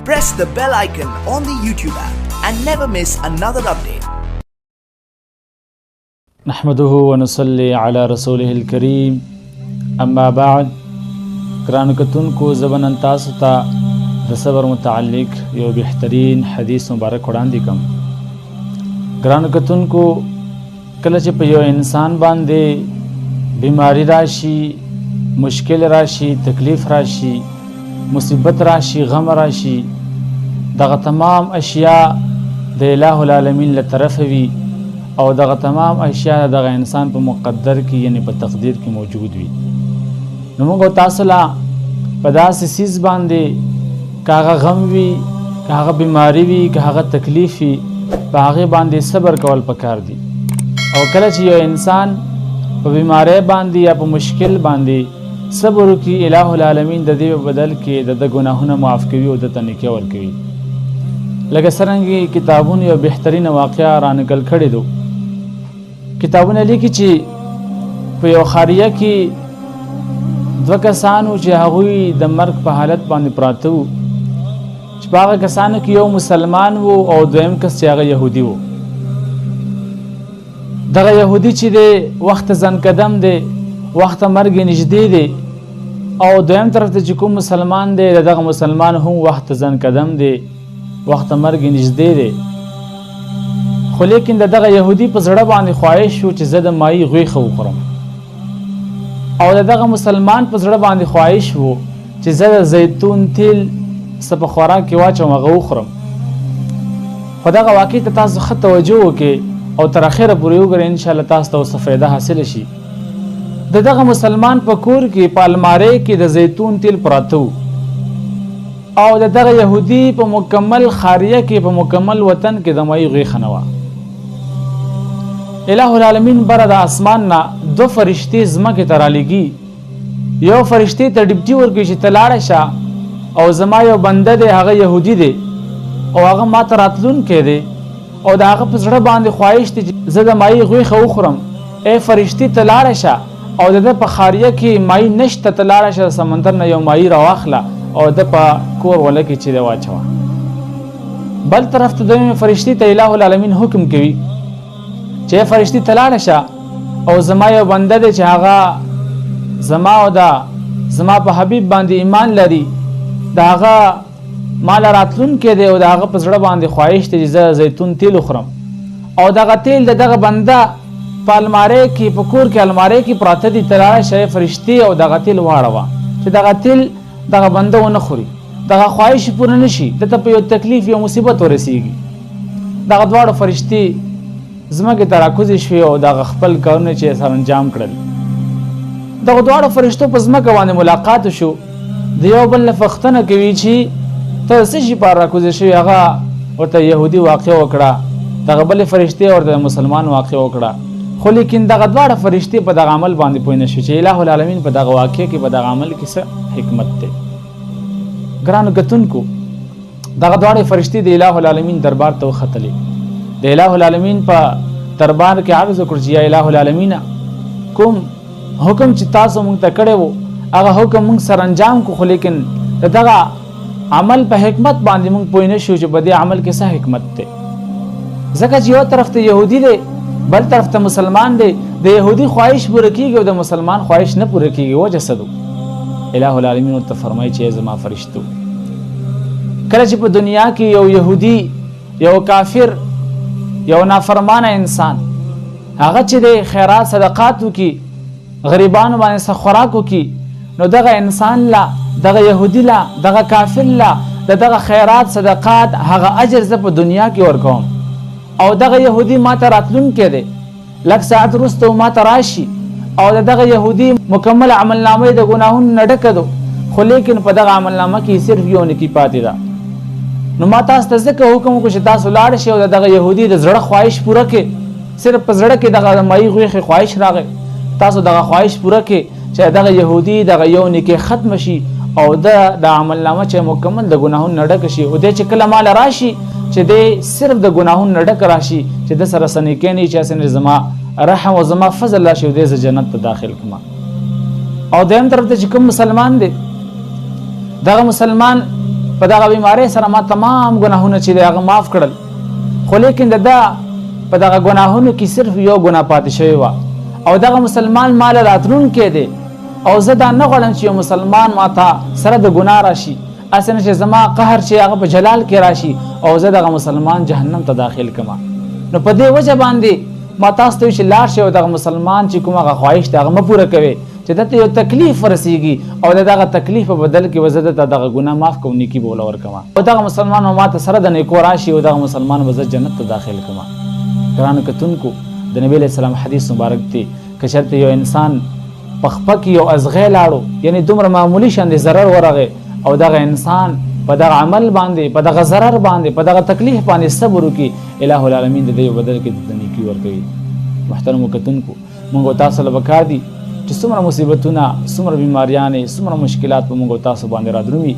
press the bell icon on the YouTube app and never miss another update. نحمده ونصلي على رسوله الكريم اما بعد. ګرانو کتونکو زه به نن تاسو ته د صبر متعلق یو بهترین حدیث مبارک وړاندې کوم. ګرانو کتونکو کله چې په یو انسان باندې بیماری راشي، مشکل راشي، تکلیف راشي، مصیبت راشي، غم راشي، دغه تمام اشیاء د الٰه العالمین له طرفه وي او دغه تمام اشیاء دغه انسان په مقدر کې یعنی په تقدیر کې موجود وي. نو موږ تاسو لا په داسې څیز باندې که هغه غم وي، که هغه بیماری وي، که هغه تکلیف وي، په هغې باندې صبر کول پکار دي. او کله چې یو انسان په بیماری باندې یا په مشکل باندې صبر وکړي، الٰه العالمین د دې په بدل کې د ګناهونه معاف کوي او دته نیکي ورکوي. لکه څرنګه کتابونو یو بهترینه واقعه رانقل کړې ده. کتابونه لیکي چې په یو خاریه کې دوه کسانو چې هغوی د مرګ په حالت باندې پراته وو، چې په هغه کسانو کې یو مسلمان و او دویم کس چې هغه یهودي و. دغه یهودي چې دی وخت ځن قدم دی، وخت مرګ نږدې دی، او دویم طرف ته چې کوم مسلمان دی دغه مسلمان هم وخت ځن قدم دی، وخت مرګ نږدې دی. خو لیکن دغه یهودي په زړه باندې خواهش شو چې زه د ماهي غوښه وخورم، او دغه مسلمان په زړه باندې خواهش وو چې زه د زیتون تیل څه په خوراک کې واچوم هغه وخورم. خو دغه واقع ته تاسو ښه توجه وکړئ او تر اخره پورې وګورئ، انشاءالله تاسو ته څه فایده حاصله شي. دغه مسلمان په کور کې په الماری کې د زیتون تیل پراته وو، او دغه یهودي په مکمل خاریه کې په مکمل وطن کې د ماهي غوښه نه وه. الٰه العالمین بره د اسمان نه دو فرشتې ځمکې ته رالیږي. یو فرشتې ته ډیپټي ورکوي چې ته لاړه شه او زما یو بنده دی هغه یهودي دی او هغه ما ته راتلونکی دی او د هغه په زړه باندې خواهش دی چې زه د ماهي غوښه وخورم. ای فرشتې ته لاړه شه او د ده په خاریه کې ماهي نشته، ته لاړه شه د سمندر نه یو ماهي راواخله او د په کور وله کې چې دی واچوه. بل طرف ته دویمې فرشتې ته الٰه العالمین حکم کوي چې فرشتې ته لاړه شه او زما یو بنده دی چې هغه زما او زما په حبیب باندې ایمان لري، د هغه مال راتلونکی دی او د هغه په زړه باندې خواهش دی چې زه زیتون تیل وخورم، او دغه تیل د دغه بنده په الماری کې په کور کې الماری کې پراته دي. ته لاړه شه فرشتې او دغه تیل واړوه چې دغه تیل دغه بنده ونه خوري، دغه خواهش پوره نشي، دته په یو تکلیف یو مصیبت ورسیږي. دغه دواړه فرشتې ځمکې ته راکوزې شوې او دغه خپل کارونه چې سرانجام کړل. دغه دواړو فرشتو په ځمکه باندې ملاقات شو، د یو بل نه پوښتنه کوي چې ته څه شي پاره راکوزې شوې. هغه ورته یهودي واقع وکړه، دغه بلې فرشتې ورته مسلمان واقع وکړه. خو لیکن دغه دواړه فرشتې په دغه عمل باندې پوه نه شو چې الٰه العالمین په دغه واقع کې په دغه عمل کې څه حکمت دی. ګرانو کتونکو دغه دواړه فرشتې د الٰه العالمین دربار ته وختلې. د الٰه العالمین په دربار کې عرض وکړ چې یا الٰه العالمین، کوم حکم چې تاسو موږ ته کړی وو هغه حکم موږ سر انجام کو، خو لیکن دغه عمل په حکمت باندې موږ پوه نه شو چې په دې عمل کې څه حکمت دی. ځکه چې یو طرف ته یهودي دی، بل طرف ته مسلمان دی. د یهودي خواهش پوره کیږي او د مسلمان خواهش نه پوره کیږي. وجه څه ده؟ الٰه العالمین ورته فرمایي چې زما فرشتو، کله چې په دنیا کې یو یهودي، یو کافر، یو نافرمانه انسان هغه چې د خیرات صدقات وکړي، غریبانو باندې څه خوراک وکړي، نو دغه انسان لا، دغه یهودي لا، دغه کافر لا دغه خیرات صدقات هغه اجر زه په دنیا کې ورکوم، او دغه یهودي ما ته راتلونکی دی لږ ساعت وروسته ما ته راشي او دغه یهودي مکمل عملنامه د ګناهونو نه ډکه ده، خو لیکن په دغه عملنامه کې صرف یو نیکي پاتې ده. نو ما تاسو ته ځکه حکم وکړو چې تاسو لاړ شئ او دغه یهودي د زړه خواهش پوره کړئ. صرف په زړه کې دغه ماهي غوښې خواهش راغی، تاسو دغه خواهش پوره کړئ چې دغه یهودي دغه یو نیکي ختم شي او د عملنامه چې مکمل د ګناهونو نه ډکه شي، او د چې کله مال راشي چې د صرف د ګناهونو نه ډکه راشي، چې د سره څه نیکي نه چې اسنه زما رحم او زما فضل راشي او د جنت ته داخل کما. او دویم طرف ته چې کوم مسلمان دی، دغه مسلمان په دغه بیماری سره ما تمام ګناهونه چې دی هغه معاف کړل، خو لیکن دا په دغه ګناهونو کې صرف یو ګناه پاتې شوی وه او دغه مسلمان ماله راتلونکی دی او زه دا نه غواړم چې یو مسلمان ماته سره د ګناه راشي، هسې نه چې زما قهر چې هغه په جلال کې راشي او زه دغه مسلمان جهنم ته داخل کړم. نو په دې وجه باندې ما تاسو ته چې لاړ شئ او دغه مسلمان چې کوم هغه خواهش دی هغه مه پوره کوئ چې دته یو تکلیف ورسیږي او دغه تکلیف په بدل کې به زه دته دغه ګناه معاف کوم، نیکي به ورله ورکوم او دغه مسلمان به ماته سره د نیکو راشي او دغه مسلمان به زه جنت ته داخل کړم. ګرانو کتونکو، د نبی علیه السلام حدیث مبارک دی که چېرته یو انسان په خپه کې یو ازغی لاړو، یعنی دومره معمولي شاندې ضرر ورغی او دغه انسان په دغه عمل باندې، په دغه ضرر باندې، په دغه تکلیف باندې صبر وکړي، الہ العالمین د دې بدل کې د نیکي ورکوي. محترمو کتونکو، موږ تاسو له پکار دي چې څومره مصیبتونه، څومره بیماریانې، څومره مشکلات په موږ تاسو باندې رادرومي،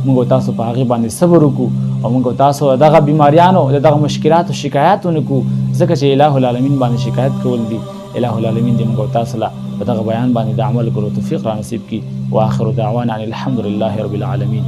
موږ تاسو په هغې باندې صبر وکړو او موږ تاسو دغه بیماریانو، دغه مشکلاتو شکایت ونه کړو، ځکه چې الہ العالمین باندې شکایت کول دي. الہ العالمین دې موږ تاسو له په دغه بیان باندې د عمل کولو توفیق را نصیب کړي. واخر دعوانا ان الحمد لله رب العالمین.